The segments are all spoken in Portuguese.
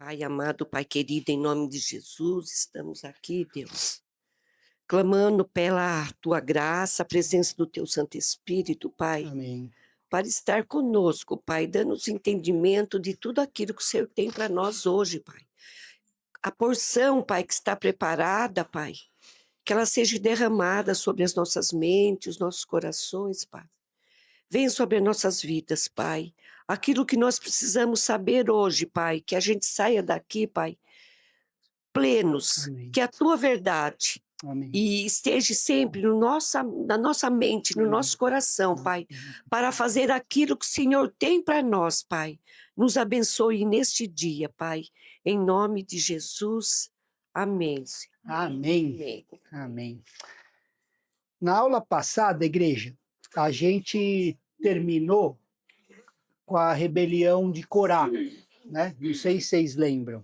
Pai amado, Pai querido, em nome de Jesus, estamos aqui, Deus, clamando pela Tua graça, a presença do Teu Santo Espírito, Pai, Amém. para estar conosco, Pai, dando-nos entendimento de tudo aquilo que o Senhor tem para nós hoje, Pai. A porção, Pai, que está preparada, Pai, que ela seja derramada sobre as nossas mentes, os nossos corações, Pai. Venha sobre as nossas vidas, Pai. Aquilo que nós precisamos saber hoje, Pai, que a gente saia daqui, Pai, plenos, Amém. que a Tua verdade Amém. e esteja sempre no na nossa mente, no nosso coração, Pai, para fazer aquilo que o Senhor tem para nós, Pai. Nos abençoe neste dia, Pai, em nome de Jesus. Amém. Senhor. Amém. Amém. Amém. Na aula passada, igreja, a gente terminou com a rebelião de Corá, né? Não sei se vocês lembram.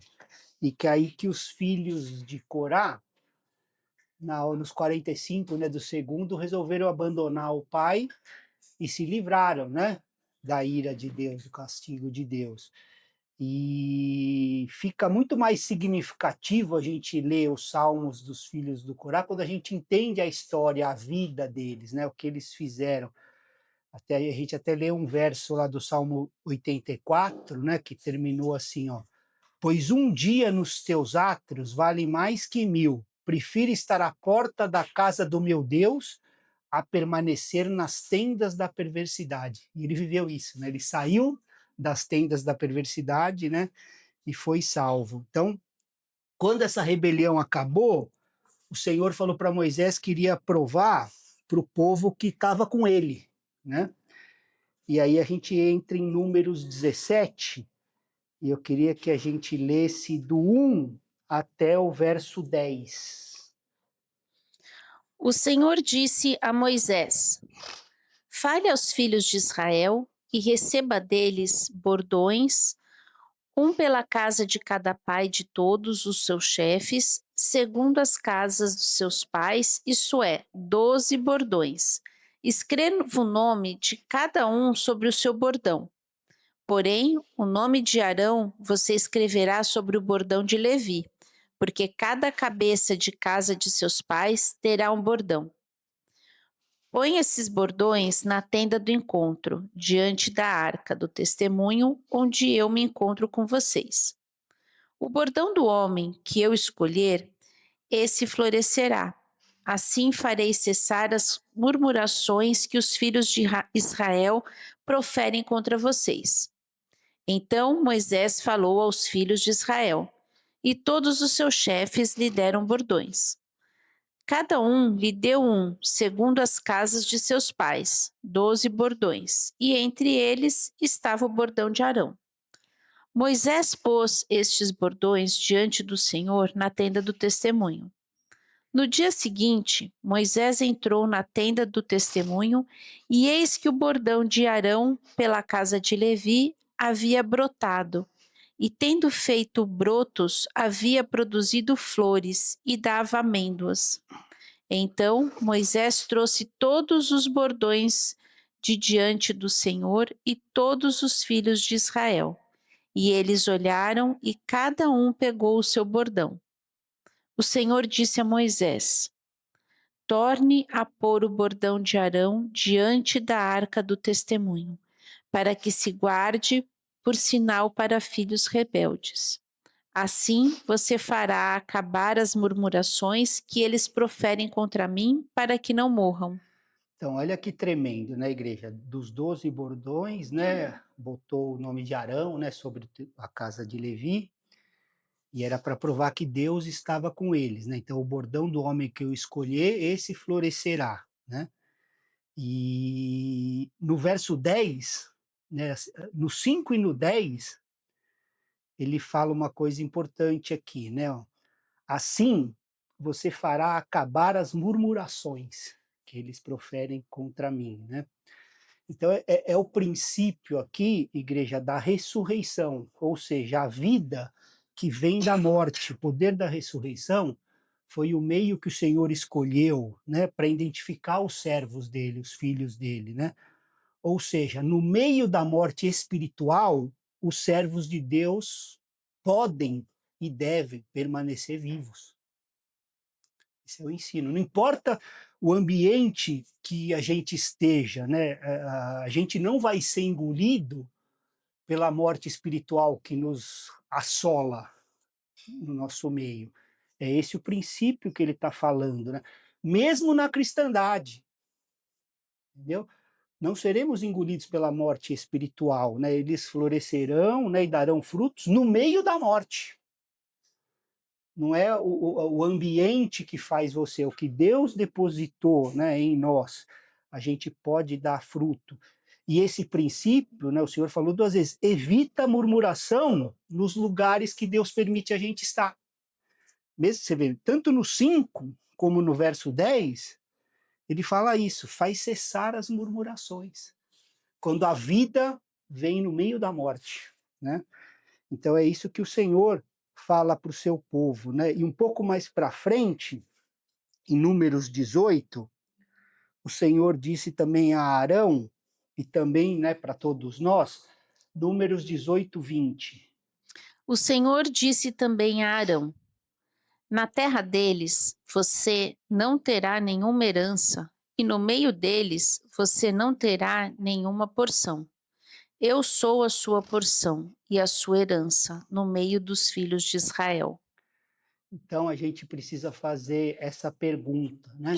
E que aí que os filhos de Corá, nos 45, né, do segundo, resolveram abandonar o pai e se livraram, né, da ira de Deus, do castigo de Deus. E fica muito mais significativo a gente ler os salmos dos filhos do Corá quando a gente entende a história, a vida deles, né, o que eles fizeram. Até a gente até lê um verso lá do Salmo 84, né, que terminou assim, ó: pois um dia nos teus átrios vale mais que 1000. Prefiro estar à porta da casa do meu Deus a permanecer nas tendas da perversidade. E ele viveu isso, né? Ele saiu das tendas da perversidade, né? E foi salvo. Então, quando essa rebelião acabou, o Senhor falou para Moisés que iria provar para o povo que estava com ele, né? E aí a gente entra em Números 17, e eu queria que a gente lesse do 1 até o verso 10. O Senhor disse a Moisés: fale aos filhos de Israel e receba deles bordões, um pela casa de cada pai de todos os seus chefes, segundo as casas dos seus pais, isto é, 12 bordões. Escreva o nome de cada um sobre o seu bordão. Porém, o nome de Arão você escreverá sobre o bordão de Levi, porque cada cabeça de casa de seus pais terá um bordão. Põe esses bordões na tenda do encontro, diante da arca do testemunho, onde eu me encontro com vocês. O bordão do homem que eu escolher, esse florescerá. Assim farei cessar as murmurações que os filhos de Israel proferem contra vocês. Então Moisés falou aos filhos de Israel, e todos os seus chefes lhe deram bordões. Cada um lhe deu um, segundo as casas de seus pais, 12 bordões, e entre eles estava o bordão de Arão. Moisés pôs estes bordões diante do Senhor na tenda do testemunho. No dia seguinte, Moisés entrou na tenda do testemunho, e eis que o bordão de Arão, pela casa de Levi, havia brotado, e tendo feito brotos, havia produzido flores e dava amêndoas. Então Moisés trouxe todos os bordões de diante do Senhor e todos os filhos de Israel. E eles olharam e cada um pegou o seu bordão. O Senhor disse a Moisés: torne a pôr o bordão de Arão diante da arca do testemunho, para que se guarde por sinal para filhos rebeldes. Assim você fará acabar as murmurações que eles proferem contra mim, para que não morram. Então, olha que tremendo, né, igreja? Dos 12 bordões, né, botou o nome de Arão, né, sobre a casa de Levi, e era para provar que Deus estava com eles, né? Então, o bordão do homem que eu escolher, esse florescerá, né? E no verso 10, né, no 5 e no 10, ele fala uma coisa importante aqui, né? Ó, assim você fará acabar as murmurações que eles proferem contra mim, né? Então é o princípio aqui, igreja, da ressurreição, ou seja, a vida que vem da morte, o poder da ressurreição foi o meio que o Senhor escolheu, né, para identificar os servos dele, os filhos dele, né? Ou seja, no meio da morte espiritual, os servos de Deus podem e devem permanecer vivos. Esse é o ensino. Não importa o ambiente que a gente esteja, né? A gente não vai ser engolido pela morte espiritual que nos assola no nosso meio. É esse o princípio que ele está falando, né? Mesmo na cristandade, entendeu? Não seremos engolidos pela morte espiritual, né? Eles florescerão, né, e darão frutos no meio da morte. Não é o ambiente que faz você, é o que Deus depositou, né, em nós. A gente pode dar fruto. E esse princípio, né, o Senhor falou 2 vezes, evita a murmuração nos lugares que Deus permite a gente estar. Mesmo você vê, tanto no 5 como no verso 10, ele fala isso, faz cessar as murmurações. Quando a vida vem no meio da morte, né? Então é isso que o Senhor fala para o seu povo, né? E um pouco mais para frente, em Números 18, o Senhor disse também a Arão, e também, né, para todos nós, Números 18, 20. O Senhor disse também a Arão: na terra deles você não terá nenhuma herança, e no meio deles você não terá nenhuma porção. Eu sou a sua porção e a sua herança no meio dos filhos de Israel. Então a gente precisa fazer essa pergunta, né?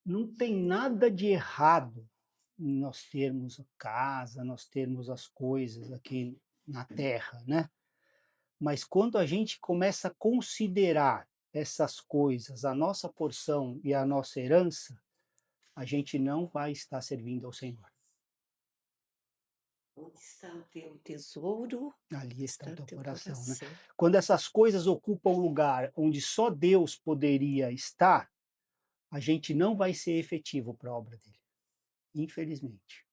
Não tem nada de errado em nós termos a casa, nós termos as coisas aqui na terra, né? Mas quando a gente começa a considerar essas coisas, a nossa porção e a nossa herança, a gente não vai estar servindo ao Senhor. Onde está o teu tesouro, Ali está o está o teu teu coração, né? coração. Quando essas coisas ocupam um lugar onde só Deus poderia estar, a gente não vai ser efetivo para a obra dele. Infelizmente,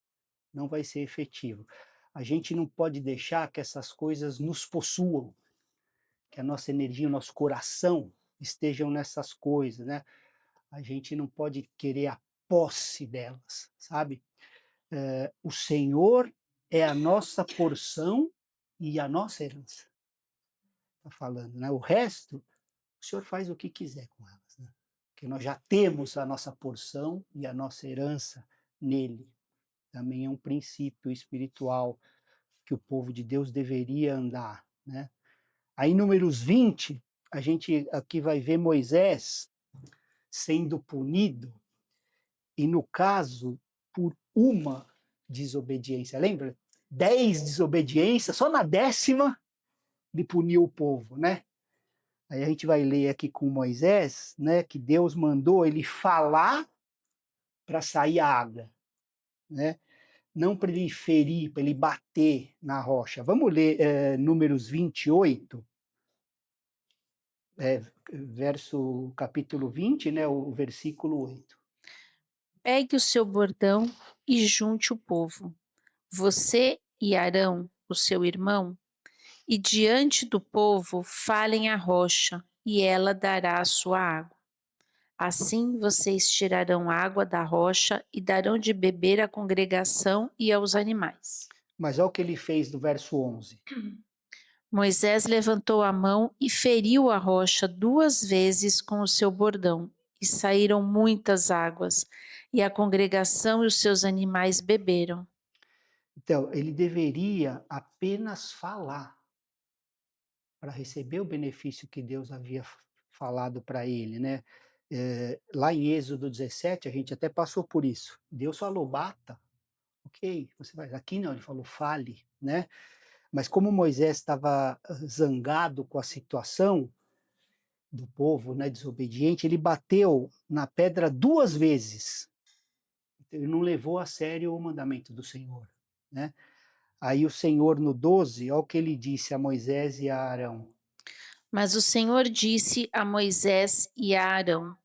não vai ser efetivo. A gente não pode deixar que essas coisas nos possuam, que a nossa energia, o nosso coração estejam nessas coisas, né? A gente não pode querer a posse delas, sabe? O Senhor é a nossa porção e a nossa herança. Está falando, né? O resto, o Senhor faz o que quiser com elas, né? Porque nós já temos a nossa porção e a nossa herança nele. Também é um princípio espiritual que o povo de Deus deveria andar, né? Aí, Números 20, a gente aqui vai ver Moisés sendo punido, e no caso, por uma desobediência. Lembra? 10 desobediências, só na 10ª ele puniu o povo, né? Aí a gente vai ler aqui com Moisés, né, que Deus mandou ele falar para sair a água, né? Não para ele ferir, para ele bater na rocha. Vamos ler Números 28, verso capítulo 20, né, o versículo 8. Pegue o seu bordão e junte o povo, você e Arão, o seu irmão, e diante do povo falem à rocha, e ela dará a sua água. Assim vocês tirarão água da rocha e darão de beber à congregação e aos animais. Mas olha o que ele fez do verso 11. Moisés levantou a mão e feriu a rocha 2 vezes com o seu bordão, e saíram muitas águas, e a congregação e os seus animais beberam. Então, ele deveria apenas falar para receber o benefício que Deus havia falado para ele, né? Lá em Êxodo 17, a gente até passou por isso. Deus falou, bata, ok, você vai. Aqui não, ele falou, fale, né? Mas como Moisés estava zangado com a situação do povo, né, desobediente, ele bateu na pedra 2 vezes. Ele não levou a sério o mandamento do Senhor, né? Aí o Senhor, no 12, olha o que ele disse a Moisés e a Arão. Mas o Senhor disse a Moisés e a Arão: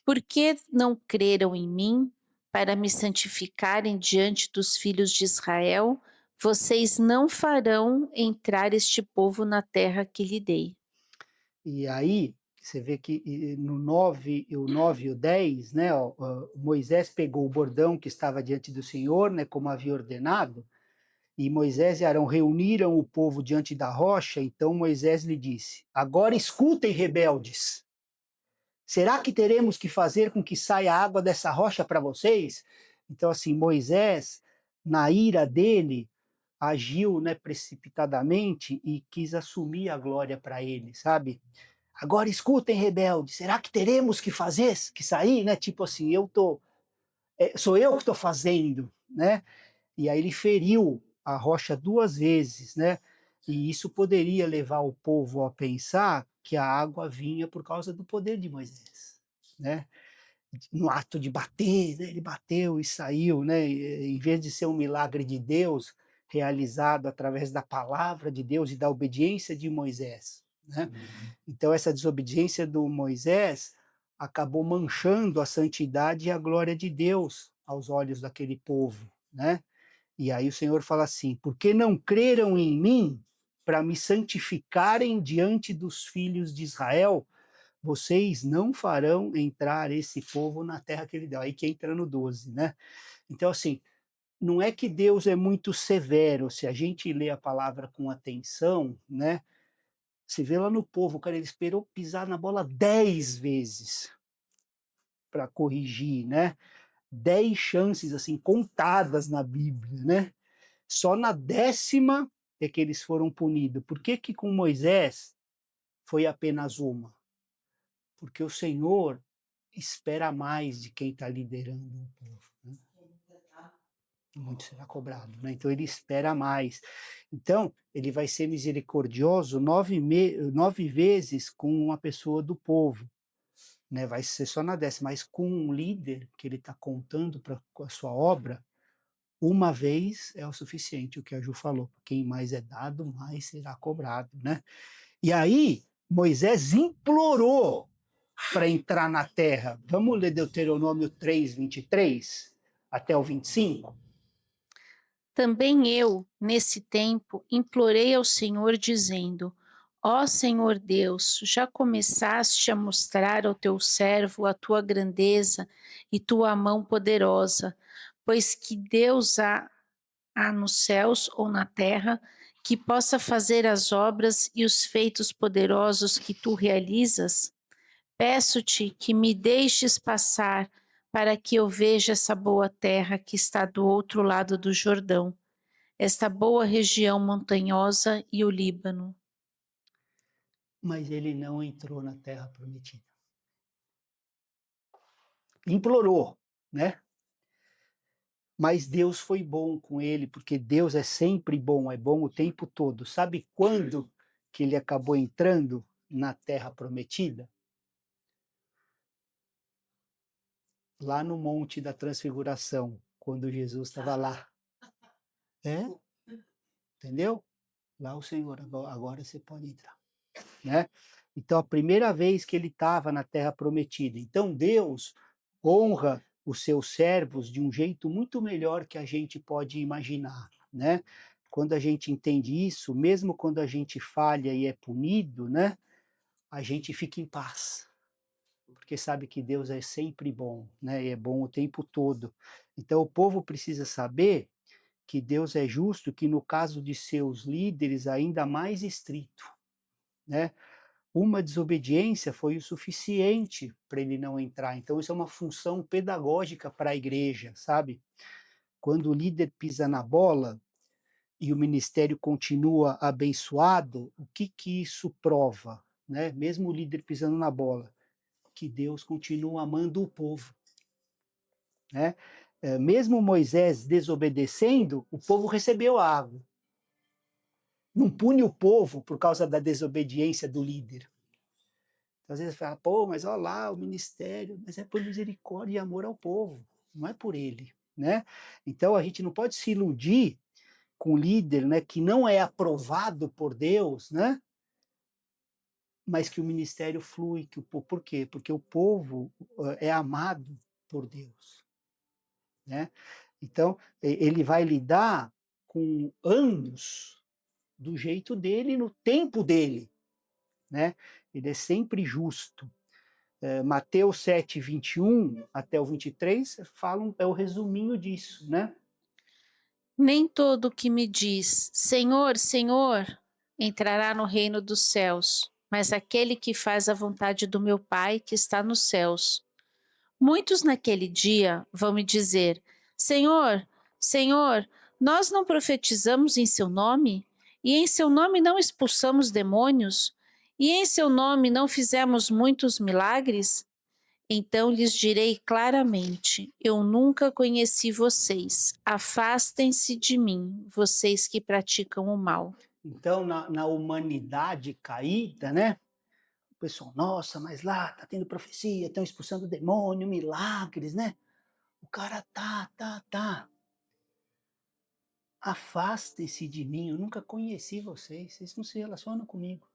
por que não creram em mim para me santificarem diante dos filhos de Israel? Vocês não farão entrar este povo na terra que lhe dei. E aí, você vê que no 9, o 9 e o 10, né, Moisés pegou o bordão que estava diante do Senhor, né, como havia ordenado, E Moisés e Arão reuniram o povo diante da rocha, então Moisés lhe disse: agora escutem, rebeldes. Será que teremos que fazer com que saia água dessa rocha para vocês? Então, assim, Moisés, na ira dele, agiu, né, precipitadamente e quis assumir a glória para ele, sabe? Agora escutem, rebeldes, será que teremos que fazer, que sair, né? Tipo assim, sou eu que estou fazendo, né? E aí ele feriu a rocha 2 vezes, né? E isso poderia levar o povo a pensar que a água vinha por causa do poder de Moisés, né? No ato de bater, né? Ele bateu e saiu, né? Em vez de ser um milagre de Deus realizado através da palavra de Deus e da obediência de Moisés, né? Então essa desobediência do Moisés acabou manchando a santidade e a glória de Deus aos olhos daquele povo, né? E aí o Senhor fala assim: porque não creram em mim para me santificarem diante dos filhos de Israel, vocês não farão entrar esse povo na terra que ele deu. Aí que entra no 12, né? Então, assim, não é que Deus é muito severo, se a gente lê a palavra com atenção, né? Você vê lá no povo, cara, ele esperou pisar na bola 10 vezes para corrigir, né? 10 chances, assim, contadas na Bíblia, né? Só na 10ª é que eles foram punidos. Por que que com Moisés foi apenas uma? Porque o Senhor espera mais de quem está liderando o povo, né? Muito será cobrado, né? Então ele espera mais. Então, ele vai ser misericordioso 9 vezes com uma pessoa do povo, né? Vai ser só na 10ª, mas com um líder que ele está contando para a sua obra, uma vez é o suficiente, o que a Ju falou. Quem mais é dado, mais será cobrado, né? E aí, Moisés implorou para entrar na terra. Vamos ler Deuteronômio 3, 23 até o 25? Também eu, nesse tempo, implorei ao Senhor, dizendo: Ó Senhor Deus, já começaste a mostrar ao teu servo a tua grandeza e tua mão poderosa, pois que Deus há nos céus ou na terra que possa fazer as obras e os feitos poderosos que tu realizas? Peço-te que me deixes passar para que eu veja essa boa terra que está do outro lado do Jordão, esta boa região montanhosa e o Líbano. Mas ele não entrou na terra prometida. Implorou, né? Mas Deus foi bom com ele, porque Deus é sempre bom, é bom o tempo todo. Sabe quando que ele acabou entrando na terra prometida? Lá no Monte da Transfiguração, quando Jesus estava lá. É? Entendeu? Lá o Senhor, agora você pode entrar, né? Então, a primeira vez que ele estava na terra prometida. Então, Deus honra os seus servos de um jeito muito melhor que a gente pode imaginar, né? Quando a gente entende isso, mesmo quando a gente falha e é punido, né? A gente fica em paz, porque sabe que Deus é sempre bom, né? E é bom o tempo todo. Então, o povo precisa saber que Deus é justo, que no caso de seus líderes, ainda mais estrito, né? Uma desobediência foi o suficiente para ele não entrar. Então, isso é uma função pedagógica para a igreja, sabe? Quando o líder pisa na bola e o ministério continua abençoado, o que que isso prova, né? Mesmo o líder pisando na bola, que Deus continua amando o povo, né? Mesmo Moisés desobedecendo, o povo recebeu a água. Não pune o povo por causa da desobediência do líder. Então, às vezes fala, pô, mas olha lá o ministério, mas é por misericórdia e amor ao povo, não é por ele, né? Então a gente não pode se iludir com o líder, né, que não é aprovado por Deus, né? Mas que o ministério flui, por quê? Porque o povo é amado por Deus, né? Então ele vai lidar com ambos do jeito dele, no tempo dele, né? Ele é sempre justo. Mateus 7, 21 até o 23 falam, é o resuminho disso, né? Nem todo que me diz, Senhor, Senhor, entrará no reino dos céus, mas aquele que faz a vontade do meu Pai que está nos céus. Muitos naquele dia vão me dizer, Senhor, Senhor, nós não profetizamos em seu nome? E em seu nome não expulsamos demônios? E em seu nome não fizemos muitos milagres? Então lhes direi claramente: eu nunca conheci vocês. Afastem-se de mim, vocês que praticam o mal. Então, na humanidade caída, né? O pessoal, nossa, mas lá tá tendo profecia, estão expulsando demônio, milagres, né? O cara tá. Afastem-se de mim, eu nunca conheci vocês não se relacionam comigo.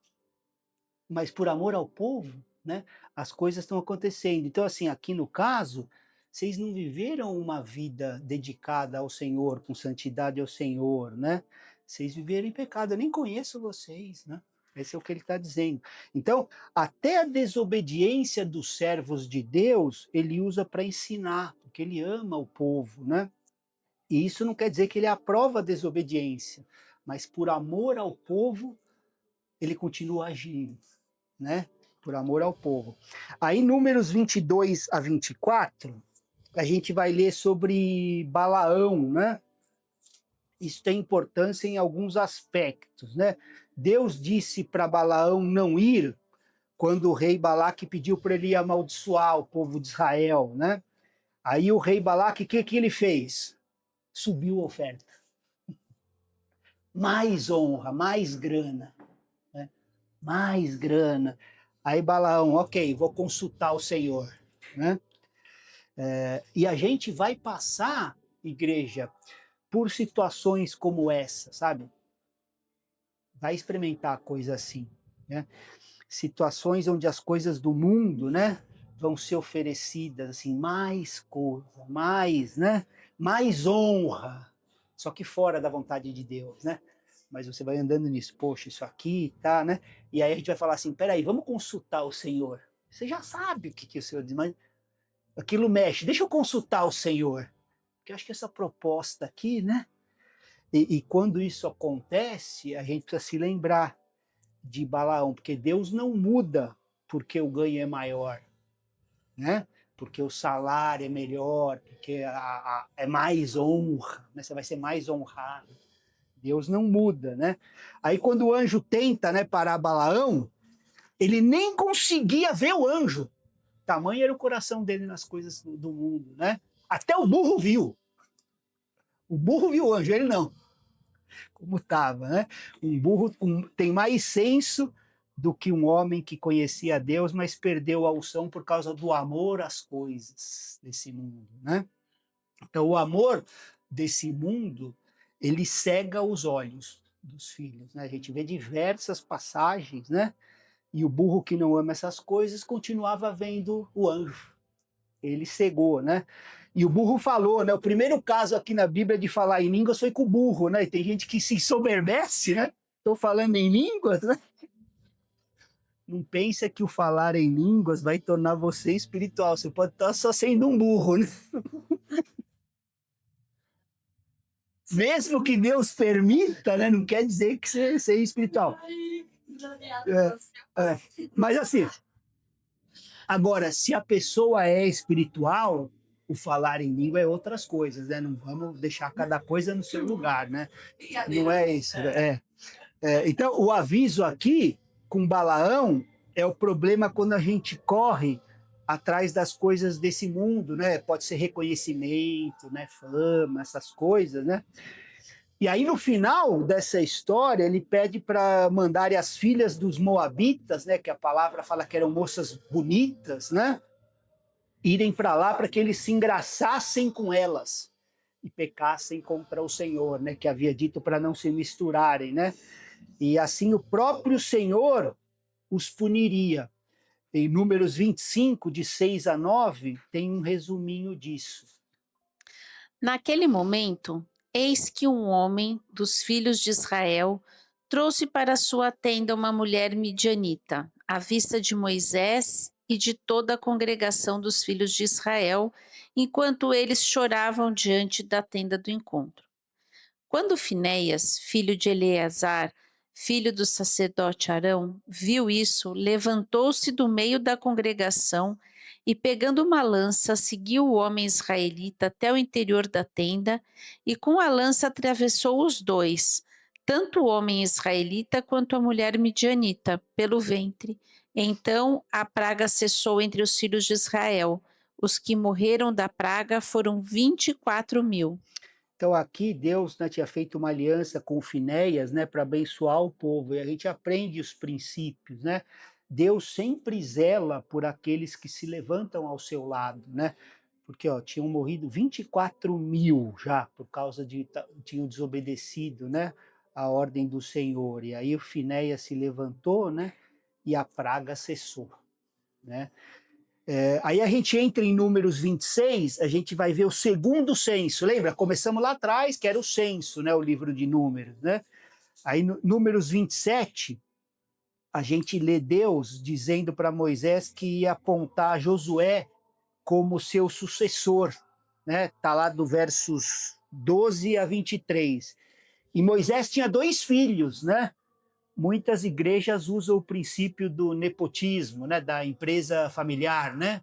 Mas por amor ao povo, né, as coisas estão acontecendo. Então, assim, aqui no caso, vocês não viveram uma vida dedicada ao Senhor, com santidade ao Senhor, né? Vocês viveram em pecado, eu nem conheço vocês, né? Esse é o que ele está dizendo. Então, até a desobediência dos servos de Deus, ele usa para ensinar, porque ele ama o povo, né? E isso não quer dizer que ele aprova a desobediência, mas por amor ao povo, ele continua agindo, né? Por amor ao povo. Aí, Números 22 a 24, a gente vai ler sobre Balaão, né? Isso tem importância em alguns aspectos, né? Deus disse para Balaão não ir quando o rei Balaque pediu para ele amaldiçoar o povo de Israel, né? Aí o rei Balaque, o que ele fez? Subiu a oferta. Mais honra, mais grana, né? Mais grana. Aí Balaão, ok, vou consultar o Senhor, né? E a gente vai passar, igreja, por situações como essa, sabe? Vai experimentar coisa assim, né? Situações onde as coisas do mundo, né, vão ser oferecidas assim, mais coisa, mais, né? Mais honra, só que fora da vontade de Deus, né? Mas você vai andando nisso, poxa, isso aqui, tá, né? E aí a gente vai falar assim, peraí, vamos consultar o Senhor. Você já sabe o que o Senhor diz, mas aquilo mexe, deixa eu consultar o Senhor. Porque eu acho que essa proposta aqui, né? E quando isso acontece, a gente precisa se lembrar de Balaão, porque Deus não muda porque o ganho é maior, né? Porque o salário é melhor, porque é mais honra, né? Você vai ser mais honrado. Deus não muda, né? Aí quando o anjo tenta, né, parar Balaão, ele nem conseguia ver o anjo. Tamanho era o coração dele nas coisas do mundo, né? Até o burro viu. O burro viu o anjo, ele não. Como estava, né? Um burro tem mais senso do que um homem que conhecia Deus, mas perdeu a unção por causa do amor às coisas desse mundo, né? Então, o amor desse mundo, ele cega os olhos dos filhos, né? A gente vê diversas passagens, né? E o burro que não ama essas coisas continuava vendo o anjo. Ele cegou, né? E o burro falou, né? O primeiro caso aqui na Bíblia de falar em línguas foi com o burro, né? E tem gente que se ensoberbece, né? Estou falando em línguas, né? Não pensa que o falar em línguas vai tornar você espiritual. Você pode estar só sendo um burro, né? Mesmo que Deus permita, né? Não quer dizer que você seja espiritual. Mas assim, agora, se a pessoa é espiritual, o falar em língua é outras coisas, né? Não vamos deixar cada coisa no seu lugar, né? Não é isso. Então, o aviso aqui com Balaão é o problema quando a gente corre atrás das coisas desse mundo, né? Pode ser reconhecimento, né? Fama, essas coisas, né? E aí, no final dessa história, ele pede para mandarem as filhas dos moabitas, né? Que a palavra fala que eram moças bonitas, né? Irem para lá para que eles se engraçassem com elas e pecassem contra o Senhor, né? Que havia dito para não se misturarem, né? E assim o próprio Senhor os puniria. Em Números 25, de 6 a 9, tem um resuminho disso. Naquele momento, eis que um homem dos filhos de Israel trouxe para sua tenda uma mulher midianita, à vista de Moisés e de toda a congregação dos filhos de Israel, enquanto eles choravam diante da tenda do encontro. Quando Finéias, filho de Eleazar, filho do sacerdote Arão, viu isso, levantou-se do meio da congregação e, pegando uma lança, seguiu o homem israelita até o interior da tenda e com a lança atravessou os dois, tanto o homem israelita quanto a mulher midianita, pelo ventre. Então a praga cessou entre os filhos de Israel. Os que morreram da praga foram 24.000. Então aqui Deus, né, tinha feito uma aliança com Finéias, né, para abençoar o povo, e a gente aprende os princípios, né? Deus sempre zela por aqueles que se levantam ao seu lado, né? Porque ó, tinham morrido 24.000 já por causa de tinham desobedecido, né, a ordem do Senhor. E aí o Finéias se levantou, né, e a praga cessou, né? Aí a gente entra em Números 26, a gente vai ver o segundo censo. Lembra? Começamos lá atrás, que era o censo, né, o livro de Números, né? Aí no Números 27, a gente lê Deus dizendo para Moisés que ia apontar Josué como seu sucessor, né? Tá lá do versos 12 a 23. E Moisés tinha 2 filhos, né? Muitas igrejas usam o princípio do nepotismo, né, da empresa familiar, né?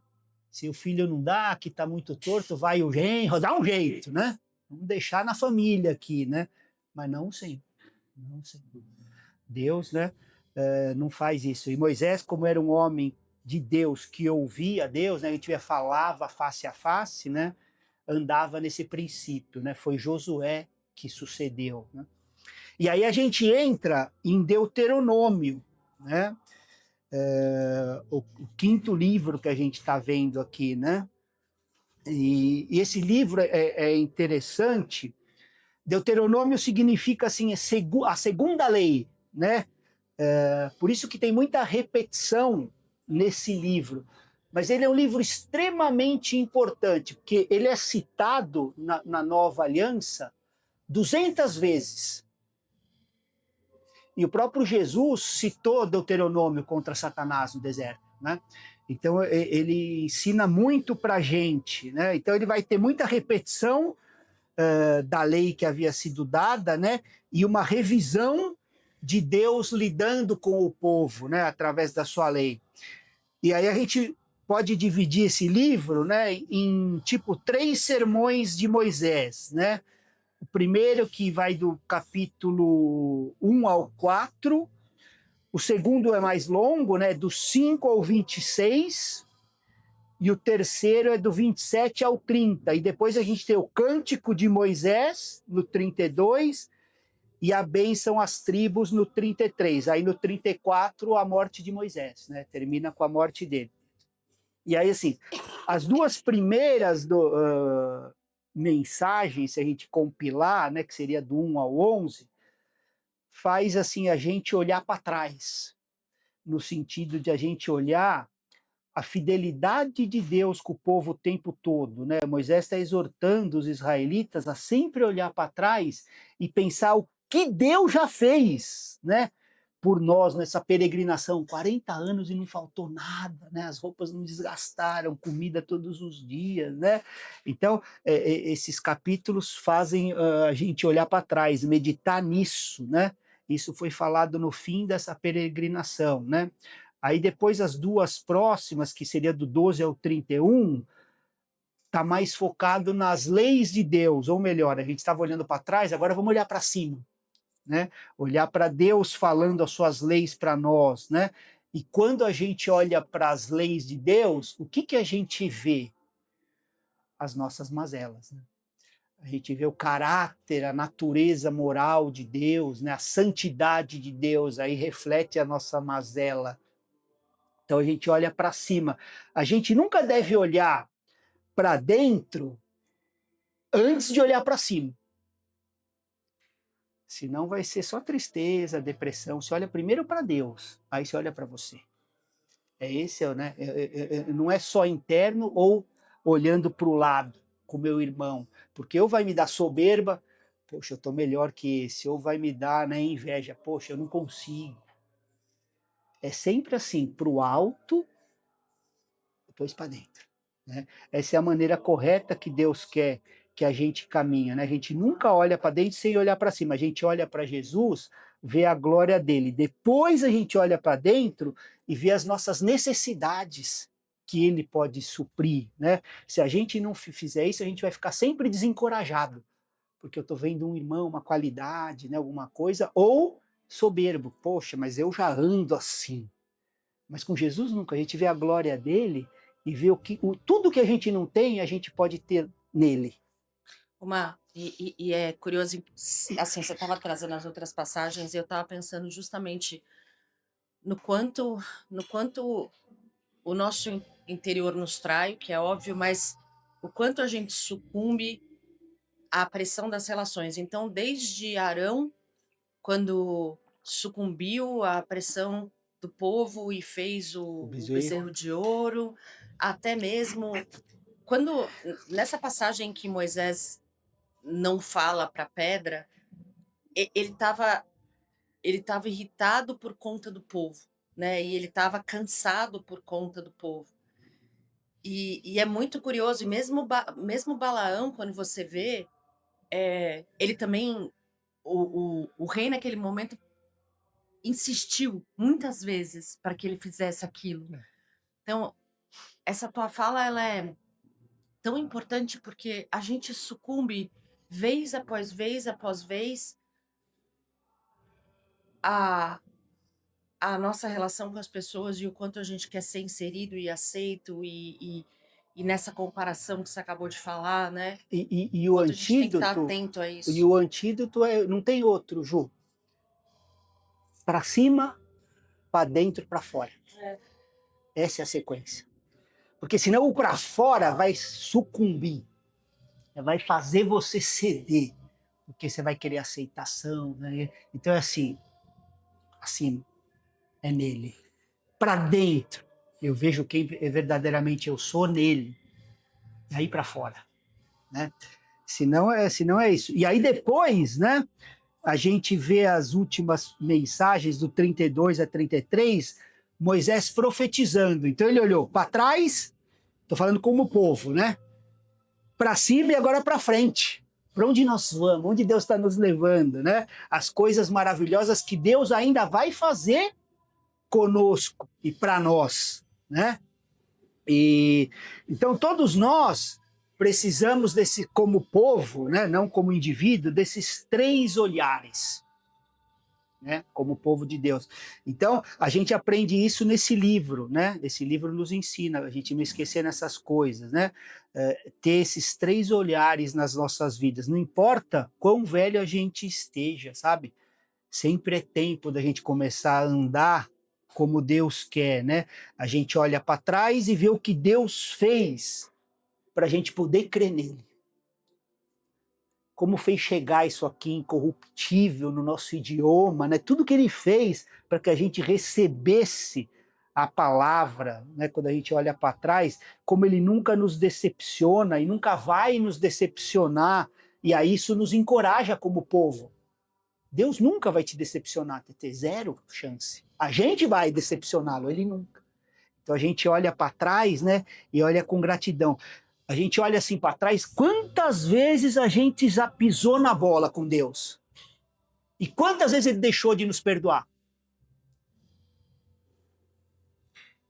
Se o filho não dá, que está muito torto, vai o genro, dá um jeito, né? Vamos deixar na família aqui, né? Mas não sempre, não sempre. Deus, né, não faz isso. E Moisés, como era um homem de Deus, que ouvia Deus, né, a gente falava face a face, né, andava nesse princípio, né? Foi Josué que sucedeu, né? E aí a gente entra em Deuteronômio, né? O quinto livro que a gente está vendo aqui, né? E esse livro é interessante. Deuteronômio significa assim, a segunda lei, né? Por isso que tem muita repetição nesse livro. Mas ele é um livro extremamente importante, porque ele é citado na Nova Aliança 200 vezes. E o próprio Jesus citou Deuteronômio contra Satanás no deserto, né? Então ele ensina muito para a gente, né? Então ele vai ter muita repetição da lei que havia sido dada, né? E uma revisão de Deus lidando com o povo, né? Através da sua lei. E aí a gente pode dividir esse livro, né? Em tipo 3 sermões de Moisés, né? O primeiro que vai do capítulo 1 ao 4, o segundo é mais longo, né, do 5 ao 26, e o terceiro é do 27 ao 30. E depois a gente tem o Cântico de Moisés, no 32, e a bênção às tribos, no 33. Aí no 34, a morte de Moisés, né, termina com a morte dele. E aí, assim, as duas primeiras mensagens, se a gente compilar, né, que seria do 1 ao 11, faz assim a gente olhar para trás, no sentido de a gente olhar a fidelidade de Deus com o povo o tempo todo, né? Moisés está exortando os israelitas a sempre olhar para trás e pensar o que Deus já fez, né? Por nós nessa peregrinação, 40 anos e não faltou nada, né? As roupas não desgastaram, comida todos os dias, né? Então, esses capítulos fazem a gente olhar para trás, meditar nisso, né? Isso foi falado no fim dessa peregrinação, né? Aí depois as duas próximas, que seria do 12 ao 31, está mais focado nas leis de Deus, ou melhor, a gente estava olhando para trás, agora vamos olhar para cima, né? Olhar para Deus falando as suas leis para nós, né? E quando a gente olha para as leis de Deus, o que a gente vê? As nossas mazelas, né? A gente vê o caráter, a natureza moral de Deus, né? A santidade de Deus, aí reflete a nossa mazela. Então a gente olha para cima. A gente nunca deve olhar para dentro antes de olhar para cima. Senão vai ser só tristeza, depressão. Você olha primeiro para Deus, aí você olha para você. Esse, né? Não é só interno ou olhando para o lado com meu irmão, porque ou vai me dar soberba, poxa, eu estou melhor que esse, ou vai me dar, né, inveja, poxa, eu não consigo. É sempre assim, para o alto, depois para dentro, né? Essa é a maneira correta que Deus quer que a gente caminha, né? A gente nunca olha para dentro sem olhar para cima. A gente olha para Jesus, vê a glória dele. Depois a gente olha para dentro e vê as nossas necessidades que ele pode suprir, né? Se a gente não fizer isso, a gente vai ficar sempre desencorajado, porque eu estou vendo um irmão, uma qualidade, né, alguma coisa, ou soberbo. Poxa, mas eu já ando assim. Mas com Jesus nunca. A gente vê a glória dele e vê tudo que a gente não tem, a gente pode ter nele. E é curioso, assim, você estava trazendo as outras passagens e eu estava pensando justamente no quanto o nosso interior nos trai, que é óbvio, mas o quanto a gente sucumbe à pressão das relações. Então, desde Arão, quando sucumbiu à pressão do povo e fez o bezerro de ouro, até mesmo quando nessa passagem que Moisés não fala para a pedra, ele estava irritado por conta do povo, né? E ele estava cansado por conta do povo. E é muito curioso, e mesmo Balaão, quando você vê, ele também, o rei naquele momento insistiu muitas vezes para que ele fizesse aquilo. Então, essa tua fala, ela é tão importante porque a gente sucumbe vez após vez a nossa relação com as pessoas e o quanto a gente quer ser inserido e aceito e nessa comparação que você acabou de falar, né? E o Quanto a gente tem que estar antídoto, atento a isso. e o antídoto não tem outro, Ju. Para cima, para dentro, para fora. Essa é a sequência. Porque senão o para fora vai sucumbir, vai fazer você ceder, porque você vai querer aceitação, né? Então é assim é nele. Para dentro, eu vejo quem verdadeiramente eu sou nele. E aí para fora, né? Senão é isso. E aí depois, né? A gente vê as últimas mensagens do 32 a 33, Moisés profetizando. Então ele olhou para trás, estou falando como povo, né? Para cima e agora para frente. Para onde nós vamos? Onde Deus está nos levando, né? As coisas maravilhosas que Deus ainda vai fazer conosco e para nós, né? E então todos nós precisamos desse, como povo, né? Não como indivíduo, desses 3 olhares, né? Como povo de Deus. Então a gente aprende isso nesse livro, né? Esse livro nos ensina a gente não esquecer nessas coisas, né? Ter esses 3 olhares nas nossas vidas. Não importa quão velho a gente esteja, sabe? Sempre é tempo da gente começar a andar como Deus quer, né? A gente olha para trás e vê o que Deus fez para a gente poder crer nele. Como fez chegar isso aqui incorruptível no nosso idioma, né? Tudo que ele fez para que a gente recebesse a palavra, né? Quando a gente olha para trás, como ele nunca nos decepciona e nunca vai nos decepcionar, e aí isso nos encoraja como povo. Deus nunca vai te decepcionar, TT, 0 chance. A gente vai decepcioná-lo, ele nunca. Então a gente olha para trás, né, e olha com gratidão. A gente olha assim para trás, quantas vezes a gente já pisou na bola com Deus? E quantas vezes ele deixou de nos perdoar?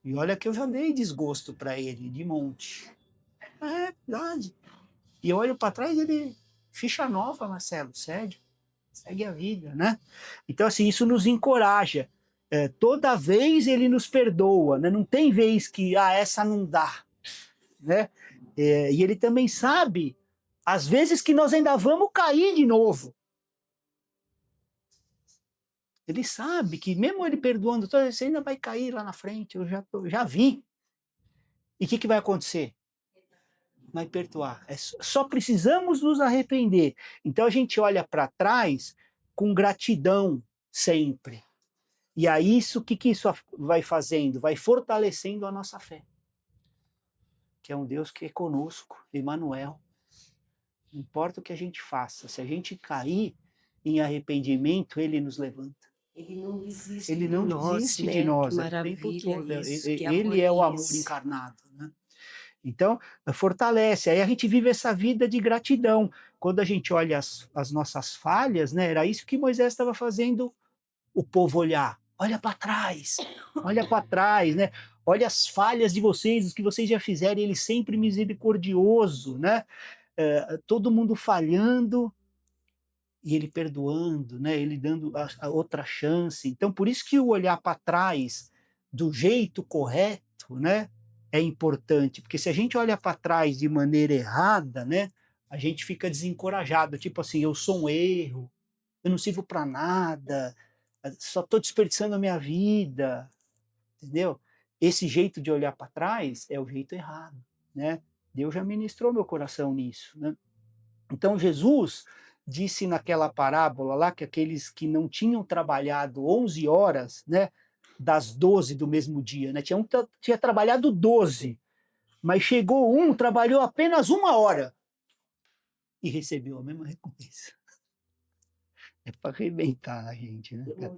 E olha que eu já dei desgosto para ele, de monte. É verdade. E eu olho para trás, ele, ficha nova, Marcelo, sério. Segue a vida, né? Então, assim, isso nos encoraja. Toda vez ele nos perdoa, né? Não tem vez que, essa não dá, né? E ele também sabe, às vezes, que nós ainda vamos cair de novo. Ele sabe que, mesmo ele perdoando, você ainda vai cair lá na frente, eu já vi. E o que vai acontecer? Vai perdoar. Só precisamos nos arrepender. Então a gente olha para trás com gratidão sempre. E aí o que isso vai fazendo? Vai fortalecendo a nossa fé. Que é um Deus que é conosco, Emmanuel. Não importa o que a gente faça, se a gente cair em arrependimento, ele nos levanta. Ele não desiste Ele não de nós, desiste né? de nós. Que maravilha isso, que ele é o amor esse. encarnado, né? Então, fortalece. Aí a gente vive essa vida de gratidão. Quando a gente olha as nossas falhas, né, era isso que Moisés estava fazendo o povo olhar. Olha para trás, né? Olha as falhas de vocês, os que vocês já fizeram, ele sempre misericordioso, né? Todo mundo falhando e ele perdoando, né? Ele dando a outra chance. Então, por isso que o olhar para trás do jeito correto, né? É importante, porque se a gente olha para trás de maneira errada, né? A gente fica desencorajado, tipo assim, eu sou um erro, eu não sirvo para nada, só estou desperdiçando a minha vida, entendeu? Esse jeito de olhar para trás é o jeito errado, né? Deus já ministrou meu coração nisso, né? Então Jesus disse naquela parábola lá que aqueles que não tinham trabalhado 11 horas, né, das 12 do mesmo dia, né? Tinha trabalhado 12, mas chegou um, trabalhou apenas 1 hora e recebeu a mesma recompensa. É para arrebentar a gente, né, cara?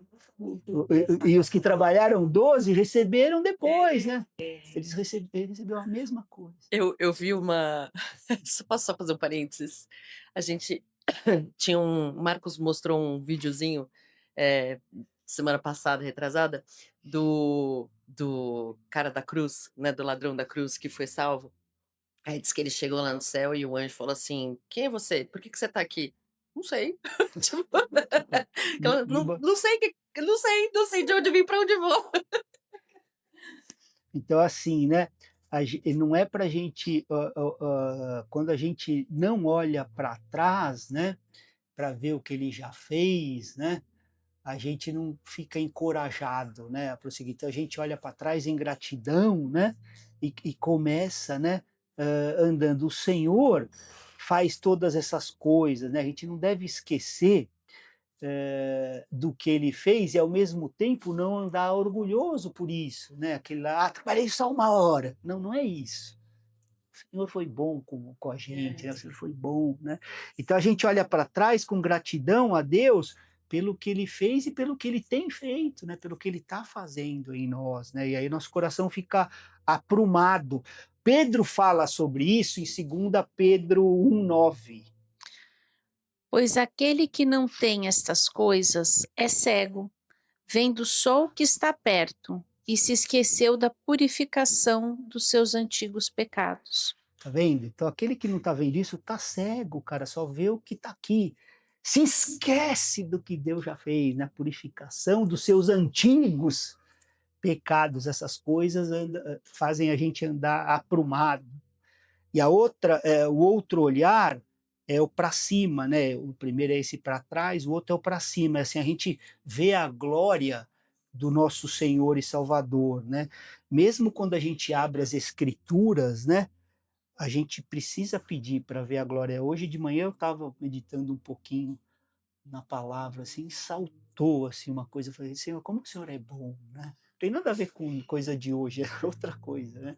E os que trabalharam 12 receberam depois, né? Eles receberam a mesma coisa. Eu vi uma. Posso só fazer um parênteses? A gente tinha um. O Marcos mostrou um videozinho semana passada, retrasada, do cara da cruz, né? Do ladrão da cruz que foi salvo. Aí disse que ele chegou lá no céu e o anjo falou assim: Quem é você? Por que você tá aqui? Não sei. Tipo, não sei não sei de onde vim para onde vou. Então, assim, né? Não é para a gente, quando a gente não olha para trás, né? Para ver o que ele já fez, né? A gente não fica encorajado, né? A prosseguir. Então a gente olha para trás em gratidão, né? E começa, né? Andando. O Senhor faz todas essas coisas, né? A gente não deve esquecer do que ele fez e ao mesmo tempo não andar orgulhoso por isso, né? Aquele lá, trabalhei só 1 hora. Não, não é isso. O Senhor foi bom com a gente, né? O Senhor foi bom, né? Então a gente olha para trás com gratidão a Deus pelo que ele fez e pelo que ele tem feito, né? Pelo que ele está fazendo em nós, né? E aí nosso coração fica aprumado. Pedro fala sobre isso em 2 Pedro 1:9. Pois aquele que não tem estas coisas é cego, vendo só o que está perto, e se esqueceu da purificação dos seus antigos pecados. Tá vendo? Então aquele que não tá vendo isso tá cego, cara, só vê o que tá aqui. Se esquece do que Deus já fez, na purificação dos seus antigos pecados. Essas coisas fazem a gente andar aprumado. E o outro olhar é o para cima, né? O primeiro é esse para trás, o outro é o para cima. Assim, a gente vê a glória do nosso Senhor e Salvador, né? Mesmo quando a gente abre as escrituras, né? A gente precisa pedir para ver a glória. Hoje de manhã eu estava meditando um pouquinho na palavra, assim, saltou assim uma coisa. Eu falei, Senhor, como que o Senhor é bom, né? Não tem nada a ver com coisa de hoje, é outra coisa, né?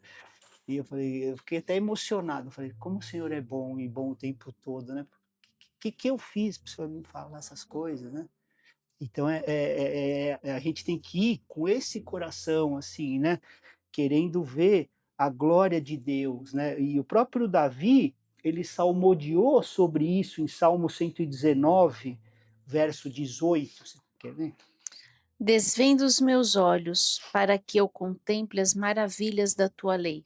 E eu fiquei até emocionado. Eu falei, como o Senhor é bom e bom o tempo todo, né? Que eu fiz para o Senhor me falar essas coisas, né? Então a gente tem que ir com esse coração, assim, né? Querendo ver a glória de Deus, né? E o próprio Davi, ele salmodiou sobre isso em Salmo 119, verso 18. Você quer ver? Desvenda os meus olhos, para que eu contemple as maravilhas da tua lei.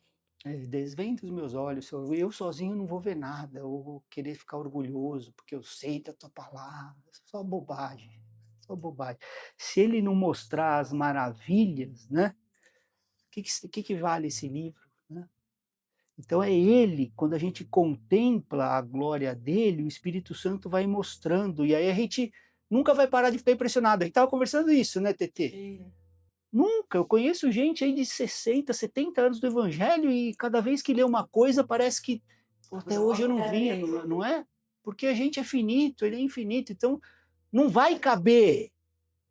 Desvenda os meus olhos, Senhor. Eu sozinho não vou ver nada, eu vou querer ficar orgulhoso, porque eu sei da tua palavra. Só bobagem, só bobagem. Se ele não mostrar as maravilhas, né? O que vale esse livro, né? Então é ele, quando a gente contempla a glória dele, o Espírito Santo vai mostrando, e aí a gente nunca vai parar de ficar impressionado. A gente estava conversando isso, né, TT? Nunca. Eu conheço gente aí de 60, 70 anos do Evangelho e cada vez que lê uma coisa parece que até hoje eu não vi, não é? Porque a gente é finito, ele é infinito, então não vai caber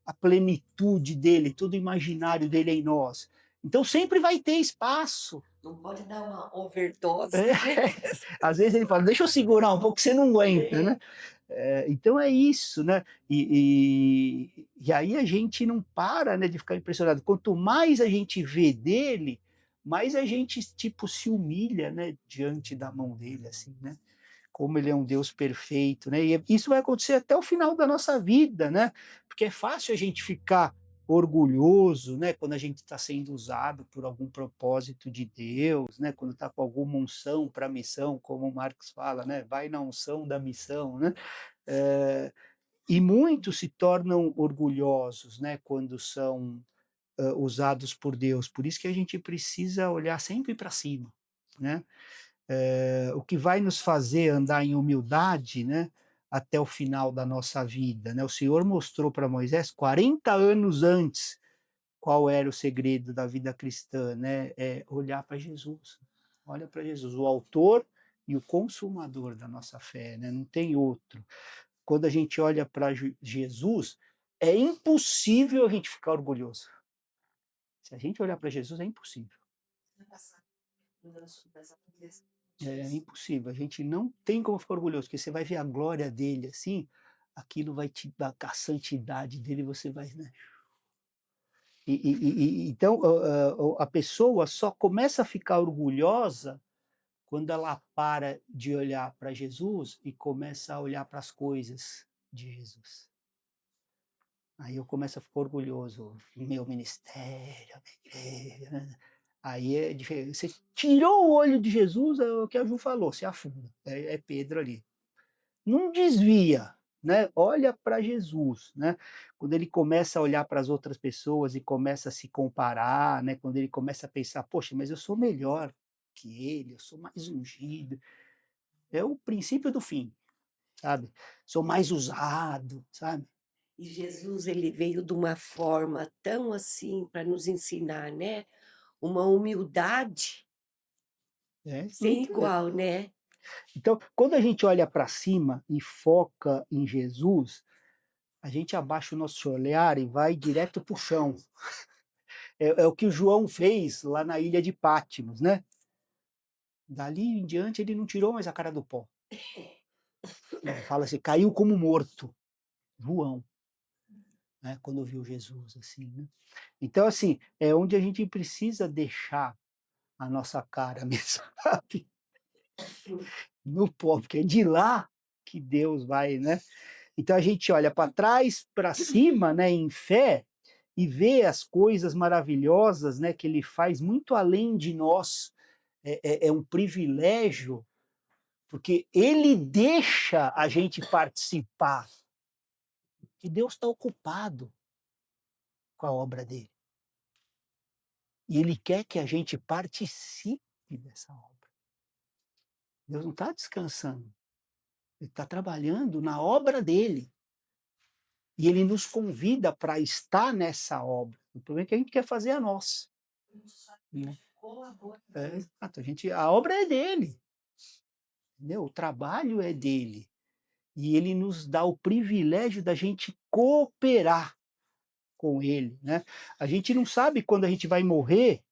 a plenitude dele, todo o imaginário dele em nós. Então sempre vai ter espaço. Não pode dar uma overdose. Às vezes ele fala, deixa eu segurar um pouco, você não aguenta, né? Então é isso, né? E aí a gente não para, né, de ficar impressionado. Quanto mais a gente vê dele, mais a gente, tipo, se humilha, né, diante da mão dele, assim, né? Como ele é um Deus perfeito, né? E isso vai acontecer até o final da nossa vida, né? Porque é fácil a gente ficar orgulhoso, né? Quando a gente está sendo usado por algum propósito de Deus, né? Quando está com alguma unção para a missão, como o Marcos fala, né? Vai na unção da missão, né? E muitos se tornam orgulhosos, né? Quando são usados por Deus. Por isso que a gente precisa olhar sempre para cima, né? O que vai nos fazer andar em humildade, né, até o final da nossa vida, né? O Senhor mostrou para Moisés 40 anos antes qual era o segredo da vida cristã, né? É olhar para Jesus. Olha para Jesus, o autor e o consumador da nossa fé, né? Não tem outro. Quando a gente olha para Jesus, é impossível a gente ficar orgulhoso. Se a gente olhar para Jesus, é impossível. É impossível, a gente não tem como ficar orgulhoso, porque você vai ver a glória dele assim, aquilo vai te dar a santidade dele, você vai, né? Então a pessoa só começa a ficar orgulhosa quando ela para de olhar para Jesus e começa a olhar para as coisas de Jesus. Aí eu começo a ficar orgulhoso, meu ministério, a minha igreja, né? Aí é diferente. Você tirou o olho de Jesus, é o que a Ju falou, se afunda. É Pedro ali. Não desvia, né? Olha para Jesus, né? Quando ele começa a olhar para as outras pessoas e começa a se comparar, né? Quando ele começa a pensar, poxa, mas eu sou melhor que ele, eu sou mais ungido. É o princípio do fim, sabe? Sou mais usado, sabe? E Jesus, ele veio de uma forma tão assim para nos ensinar, né? Uma humildade sem Muito, igual, né? então, quando a gente olha para cima e foca em Jesus, a gente abaixa o nosso olhar e vai direto para o chão. É o que o João fez lá na ilha de Patmos, né? Dali em diante ele não tirou mais a cara do pó. Fala assim, caiu como morto. João, né? Quando viu Jesus, assim, né? Então, assim, é onde a gente precisa deixar a nossa cara mesmo, sabe? No pó, porque é de lá que Deus vai, né? Então a gente olha para trás, para cima, né, em fé, e vê as coisas maravilhosas, né, que ele faz muito além de nós. É um privilégio, porque ele deixa a gente participar. E Deus está ocupado com a obra dele. E ele quer que a gente participe dessa obra. Deus não está descansando. Ele está trabalhando na obra dele. E ele nos convida para estar nessa obra. O problema é que a gente quer fazer a nossa. Né? Exato. A obra é dele. Entendeu? O trabalho é dele. E ele nos dá o privilégio da gente cooperar com ele. Né? A gente não sabe quando a gente vai morrer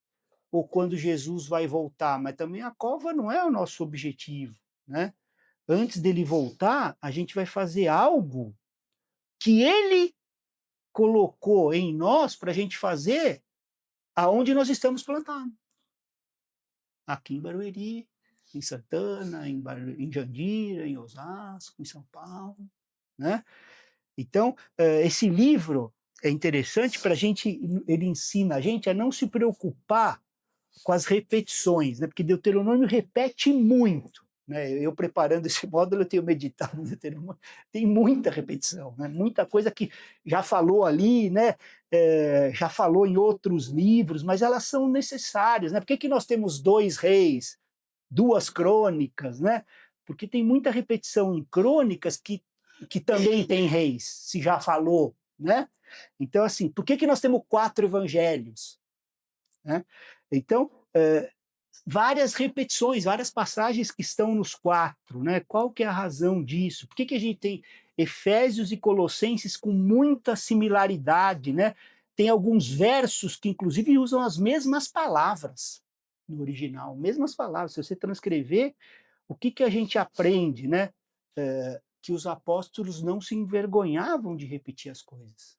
ou quando Jesus vai voltar, mas também a cova não é o nosso objetivo. Né? Antes dele voltar, a gente vai fazer algo que ele colocou em nós para a gente fazer aonde nós estamos plantando. Aqui em Barueri, em Santana, em Jandira, em Osasco, em São Paulo, né? Então, esse livro é interessante para a gente, ele ensina a gente a não se preocupar com as repetições, né? Porque Deuteronômio repete muito. Né? Eu preparando esse módulo, eu tenho meditado no Deuteronômio, tem muita repetição, né? Muita coisa que já falou ali, né? Já falou em outros livros, mas elas são necessárias. Né? Por que nós temos 2 reis, 2 crônicas? Né? Porque tem muita repetição em crônicas que também tem reis, se já falou. Né? Então, assim, por que nós temos 4 evangelhos? Né? Então, várias repetições, várias passagens que estão nos 4, né? Qual que é a razão disso? Por que a gente tem Efésios e Colossenses com muita similaridade, né? Tem alguns versos que inclusive usam as mesmas palavras no original, mesmas palavras. Se você transcrever, o que a gente aprende, né? Que os apóstolos não se envergonhavam de repetir as coisas.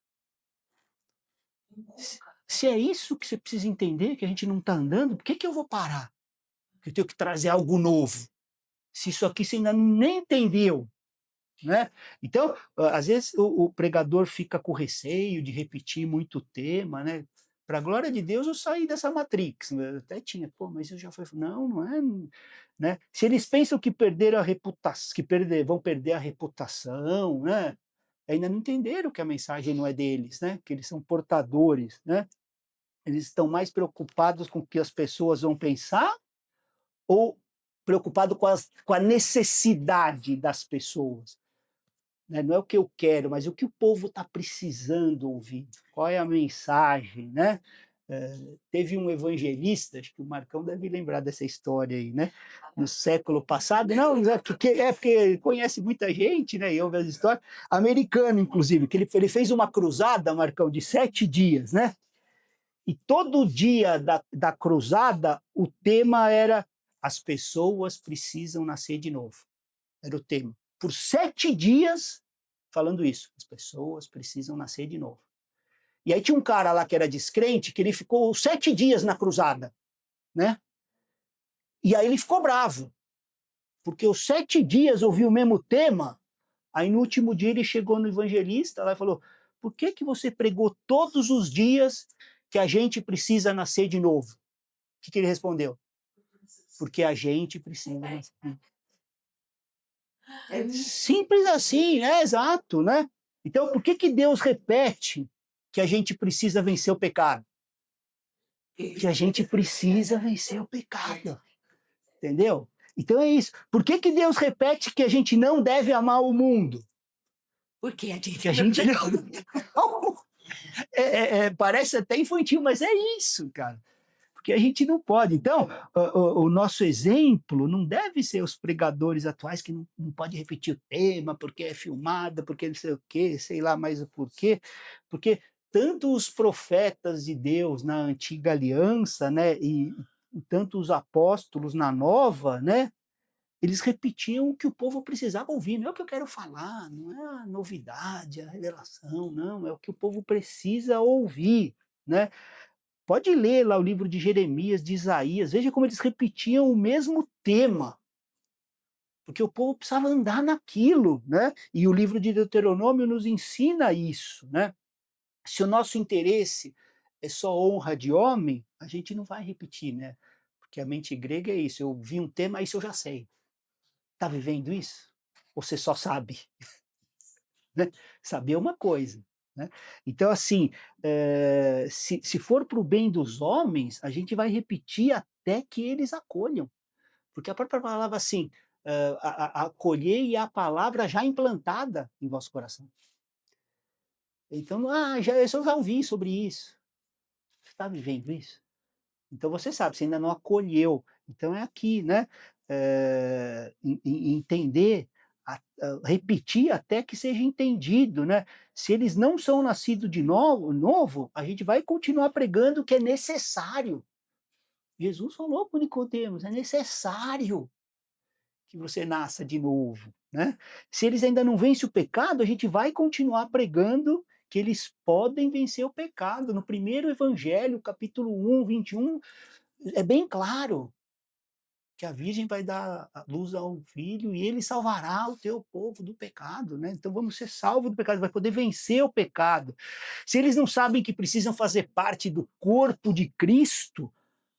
Se é isso que você precisa entender, que a gente não está andando, por que que eu vou parar? Que eu tenho que trazer algo novo. Se isso aqui você ainda nem entendeu, né? Então, às vezes o pregador fica com receio de repetir muito tema, né? Para a glória de Deus, eu saí dessa Matrix. Né? Eu até tinha, pô, mas eu já fui. Não, não é. Né? Se eles pensam que perderam a reputação, vão perder a reputação, né? Ainda não entenderam que a mensagem não é deles, né? Que eles são portadores, né? Eles estão mais preocupados com o que as pessoas vão pensar ou preocupados com a necessidade das pessoas? Né? Não é o que eu quero, mas o que o povo está precisando ouvir. Qual é a mensagem, né? Teve um evangelista, acho que o Marcão deve lembrar dessa história aí, né? No século passado, não, porque conhece muita gente, né? E ouve as histórias, americano, inclusive, que ele fez uma cruzada, Marcão, de 7 dias, né? E todo dia da cruzada, o tema era as pessoas precisam nascer de novo. Era o tema. Por 7 dias, falando isso. As pessoas precisam nascer de novo. E aí tinha um cara lá que era descrente, que ele ficou 7 dias na cruzada, né? E aí ele ficou bravo, porque os 7 dias ouviu o mesmo tema, aí no último dia ele chegou no evangelista lá e falou, por que que você pregou todos os dias que a gente precisa nascer de novo? O que ele respondeu? Porque a gente precisa nascer. É simples assim, é exato, né? Então, por que que Deus repete que a gente precisa vencer o pecado? Que a gente precisa vencer o pecado, entendeu? Então é isso. Por que que Deus repete que a gente não deve amar o mundo? Porque a gente, Que a gente não... parece até infantil, mas é isso, cara. Porque a gente não pode. Então, o nosso exemplo não deve ser os pregadores atuais que não pode repetir o tema, porque é filmado, porque não sei o quê, sei lá mais o porquê. Porque tanto os profetas de Deus na antiga aliança, né, e tanto os apóstolos na nova, né, eles repetiam o que o povo precisava ouvir. Não é o que eu quero falar, não é a novidade, a revelação, não, é o que o povo precisa ouvir, né? Pode ler lá o livro de Jeremias, de Isaías, veja como eles repetiam o mesmo tema, porque o povo precisava andar naquilo, né? E o livro de Deuteronômio nos ensina isso, né? Se o nosso interesse é só honra de homem, a gente não vai repetir, né? Porque a mente grega é isso, eu vi um tema, isso eu já sei. Está vivendo isso? Ou você só sabe? Né? Saber é uma coisa. Né? Então, assim, se for para o bem dos homens, a gente vai repetir até que eles acolham. Porque a própria palavra, assim, acolhei a palavra já implantada em vosso coração. Então, eu já ouvi sobre isso. Você está vivendo isso? Então, você sabe, você ainda não acolheu. Então, é aqui, né? Entender, repetir até que seja entendido, né? Se eles não são nascidos de novo, a gente vai continuar pregando que é necessário. Jesus falou para Nicodemos, é necessário que você nasça de novo, né? Se eles ainda não vencem o pecado, a gente vai continuar pregando que eles podem vencer o pecado. No primeiro evangelho, capítulo 1, 21, é bem claro que a virgem vai dar a luz ao filho e ele salvará o teu povo do pecado, né? Então vamos ser salvos do pecado, vai poder vencer o pecado. Se eles não sabem que precisam fazer parte do corpo de Cristo,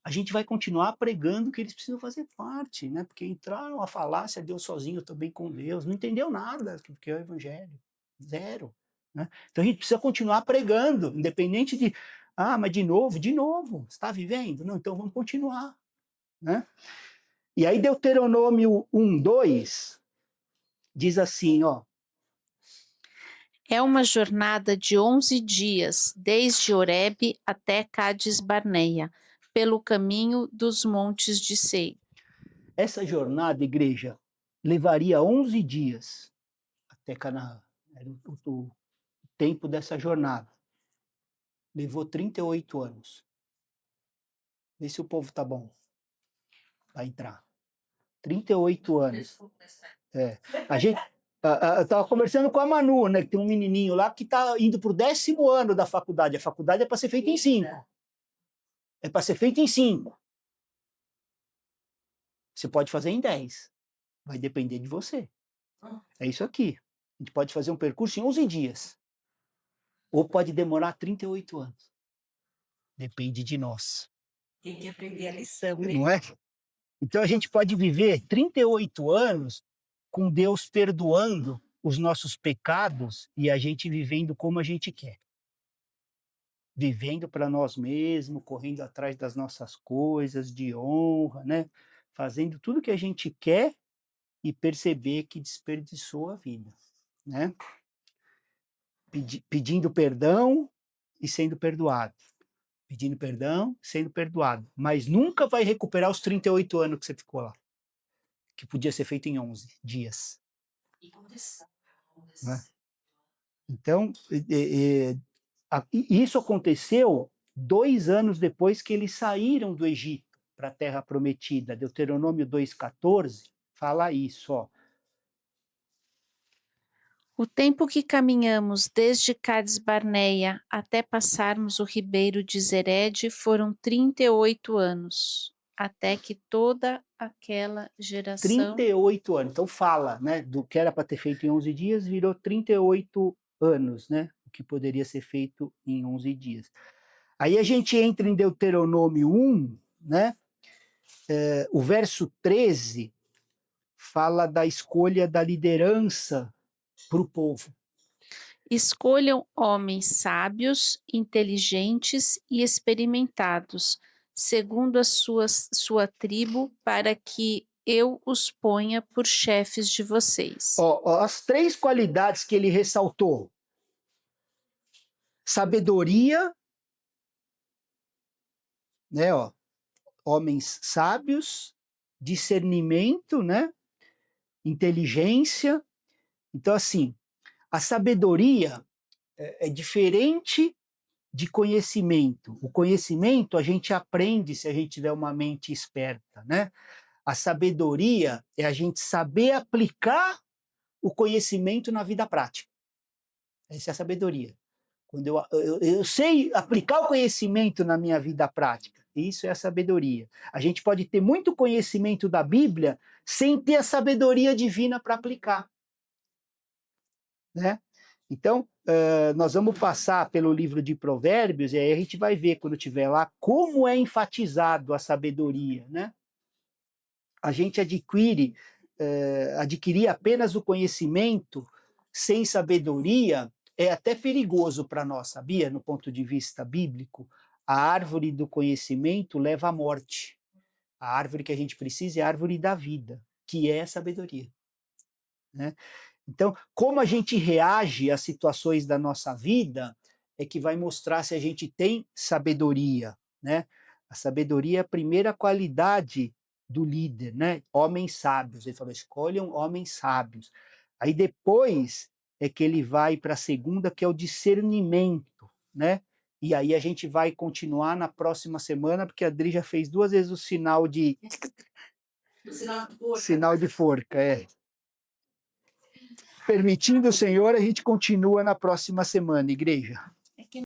a gente vai continuar pregando que eles precisam fazer parte, né? Porque entraram a falácia, Deus sozinho, eu estou bem com Deus, não entendeu nada do que é o evangelho, zero. Né? Então a gente precisa continuar pregando, independente de, mas de novo, está vivendo? Não, então vamos continuar, né? E aí Deuteronômio 1:2 diz assim, ó. É uma jornada de 11 dias, desde Horebe até Cádiz Barneia, pelo caminho dos montes de Seir. Essa jornada, igreja, levaria 11 dias até Canaã. Era o tempo dessa jornada. Levou 38 anos. Vê se o povo tá bom. Vai entrar. 38 anos. A gente, Eu estava conversando com a Manu, né, que tem um menininho lá que está indo para o 10º ano da faculdade. A faculdade é para ser feita em 5. É para ser feita em 5. Você pode fazer em 10. Vai depender de você. É isso aqui. A gente pode fazer um percurso em 11 dias. Ou pode demorar 38 anos. Depende de nós. Tem que aprender a lição, né? Não é? Então a gente pode viver 38 anos com Deus perdoando os nossos pecados e a gente vivendo como a gente quer. Vivendo para nós mesmos, correndo atrás das nossas coisas de honra, né? Fazendo tudo que a gente quer e perceber que desperdiçou a vida, né? Pedindo perdão e sendo perdoado. Pedindo perdão, sendo perdoado. Mas nunca vai recuperar os 38 anos que você ficou lá. Que podia ser feito em 11 dias. Né? Então, isso aconteceu 2 anos depois que eles saíram do Egito para a Terra Prometida. Deuteronômio 2,14 fala isso, ó. O tempo que caminhamos desde Cades Barneia até passarmos o ribeiro de Zered foram 38 anos, até que toda aquela geração... 38 anos. Então fala, né, do que era para ter feito em 11 dias, virou 38 anos, né, o que poderia ser feito em 11 dias. Aí a gente entra em Deuteronômio 1, né, o verso 13 fala da escolha da liderança para o povo. Escolham homens sábios, inteligentes e experimentados, segundo a sua tribo, para que eu os ponha por chefes de vocês. As 3 qualidades que ele ressaltou: sabedoria, né, homens sábios, discernimento, né, inteligência. Então, assim, a sabedoria é diferente de conhecimento. O conhecimento a gente aprende se a gente tiver uma mente esperta, né? A sabedoria é a gente saber aplicar o conhecimento na vida prática. Essa é a sabedoria. Quando eu sei aplicar o conhecimento na minha vida prática, isso é a sabedoria. A gente pode ter muito conhecimento da Bíblia sem ter a sabedoria divina para aplicar. Né? Então, nós vamos passar pelo livro de Provérbios, e aí a gente vai ver, quando estiver lá, como é enfatizado a sabedoria. Né? A gente adquirir apenas o conhecimento sem sabedoria é até perigoso para nós, sabia? No ponto de vista bíblico, a árvore do conhecimento leva à morte. A árvore que a gente precisa é a árvore da vida, que é a sabedoria. Né? Então, como a gente reage às situações da nossa vida é que vai mostrar se a gente tem sabedoria, né? A sabedoria é a primeira qualidade do líder, né? Homens sábios. Ele falou: escolham homens sábios. Aí depois é que ele vai para a segunda, que é o discernimento, né? E aí a gente vai continuar na próxima semana, porque a Adri já fez 2 vezes o sinal de... Sinal de forca, é. Permitindo o Senhor, a gente continua na próxima semana, igreja.